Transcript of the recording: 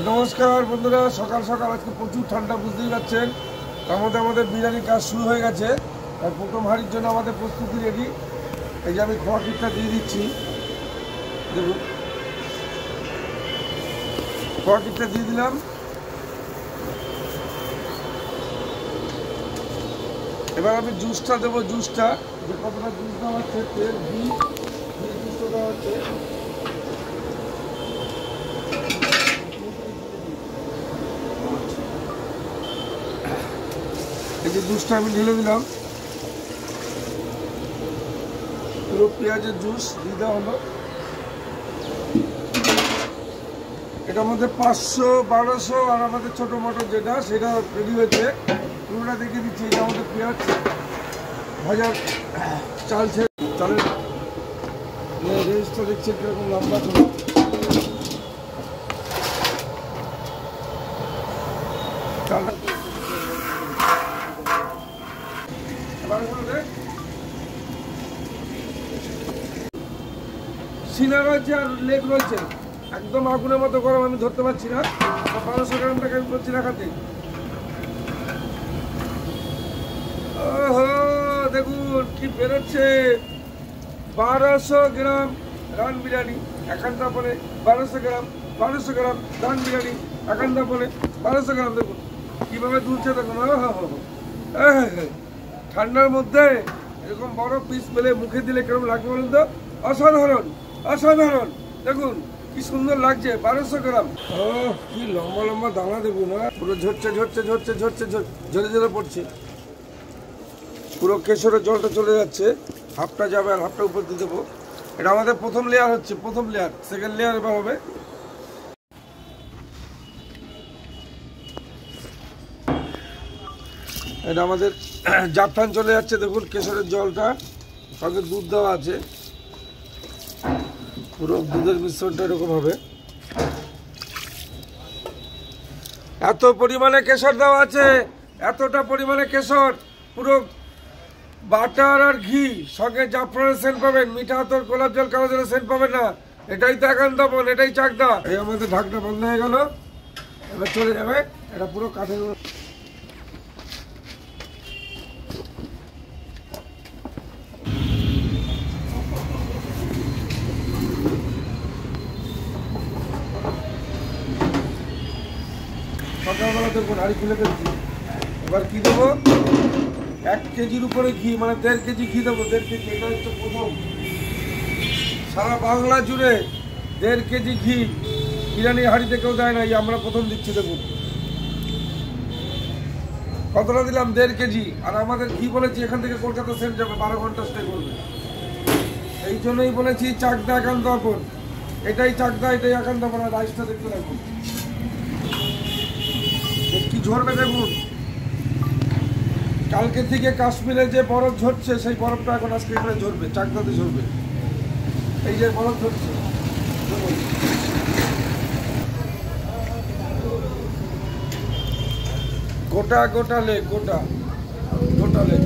নমস্কার বন্ধুরা, সকাল সকাল আজকে প্রচুর ঠান্ডা, বুঝতেই পারছেন। তার মধ্যে আমাদের বিরিয়ানির কাজ শুরু হয়ে গেছে। আর প্রথম হাঁড়ির জন্য আমাদের প্রস্তুতি রেডি। এই যে আমি খোয়া কিটটা দিয়ে দিচ্ছি, দেখুন খোয়া কিটটা দিয়ে দিলাম। এবার আমি জুসটা দেবো। জুসটা যে কতটা জুস দেওয়া হচ্ছে, তেল ঘি দিয়ে জুসটা দেওয়া হচ্ছে। এই যে জুসটা আমি ঢেলে দিলাম, পুরো পেঁয়াজের জুস দিয়ে দেওয়া হলো। এটার মধ্যে 500, 1200 আর আমাদের ছোটো মটর যেটা সেটা রেডি হয়েছে, পুরোটা দেখিয়ে দিচ্ছি। এটা আমাদের পেঁয়াজ ভাজার চাল চালের রেঞ্জটা দেখছি কীরকম লম্বা ছিল। চালটা সিনা রয়েছে আর লেগ রয়েছে, একদম আগুনের মতো গরম, আমি ধরতে পারছি না। 1200 গ্রাম টাকা আমি করছি রাখাতে। ওহো দেখুন কি বেরোচ্ছে, 1200 গ্রাম রান বিরিয়ানি একান্তা পরে, 1200 গ্রাম 1200 গ্রাম রান বিরিয়ানি একান্তা পরে 1200 গ্রাম। দেখুন কীভাবে তুলছে, দেখুন ঠান্ডার মধ্যে এরকম বড় পিস পেলে মুখে দিলে কেরকম লাগবে বলুন তো? অসাধারণ অসাধারণ, দেখুন কি সুন্দর লাগছে। 1200 গ্রাম, ও কি লম্বা লম্বা দানা, দেখুন পুরো ঝরছে ঝরছে ঝরছে ঝরছে ঝরে ঝরে পড়ছে। পুরো কেশরের জলটা চলে যাচ্ছে, হাফটা যাবে আর হাফটা উপর দিয়ে দেবো। এটা আমাদের প্রথম লেয়ার হচ্ছে, প্রথম লেয়ার। সেকেন্ড লেয়ার এবার হবে। এটা আমাদের জাফরান চলে যাচ্ছে, দেখুন কেশরের জলটা, সঙ্গে দুধ দেওয়া আছে, পুরো দুধের মিশ্রণটা এরকম হবে। এত পরিমাণে কেশর দেওয়া আছে, এতটা পরিমাণে কেশর, পুরো বাটার আর ঘি, সঙ্গে জাফরানের সেন্ট পাবেন। মিঠা আতর, গোলাপ জল, কালো জলের সেন্ট পাবেন না। এটাই তো একান্ত বন, এটাই চাকদা। এই আমাদের ঢাকনা বন্ধ হয়ে গেল, এবার চলে যাবে। এটা পুরো কাঠের সকালবেলা দেখুন হাঁড়ি খুলে ফেলছি। এবার কি দেবো, 1 কেজির উপরে ঘি, মানে 1.5 কেজি ঘি দেবো। 1.5 কেজি, এটা হচ্ছে প্রথম। সারা বাংলা জুড়ে 1.5 কেজি ঘি বিরিয়ানি হাঁড়িতে কেউ দেয় না, আমরা প্রথম দিচ্ছি। দেখুন কতটা দিলাম, 1.5 কেজি। আর আমাদের ঘি বলেছি এখান থেকে কলকাতা সেন্ট যাবে, 12 ঘন্টা স্টে করবে। এই জন্যই বলেছি চাকদা একান্ত আপন, এটাই চাকদা, এটাই একান্ত আপন। রাইসটা দেখতে রাখুন কি ঝরবে, দেখুন কালকে থেকে কাশ্মীরে যে বরফ ঝরছে, সেই বরফটা এখন আজকে এখানে ঝরবে, চাকদাতে ঝরবে। এই যে বরফ ঝরছে, গোটা গোটা লেগ, গোটা গোটা লেগ।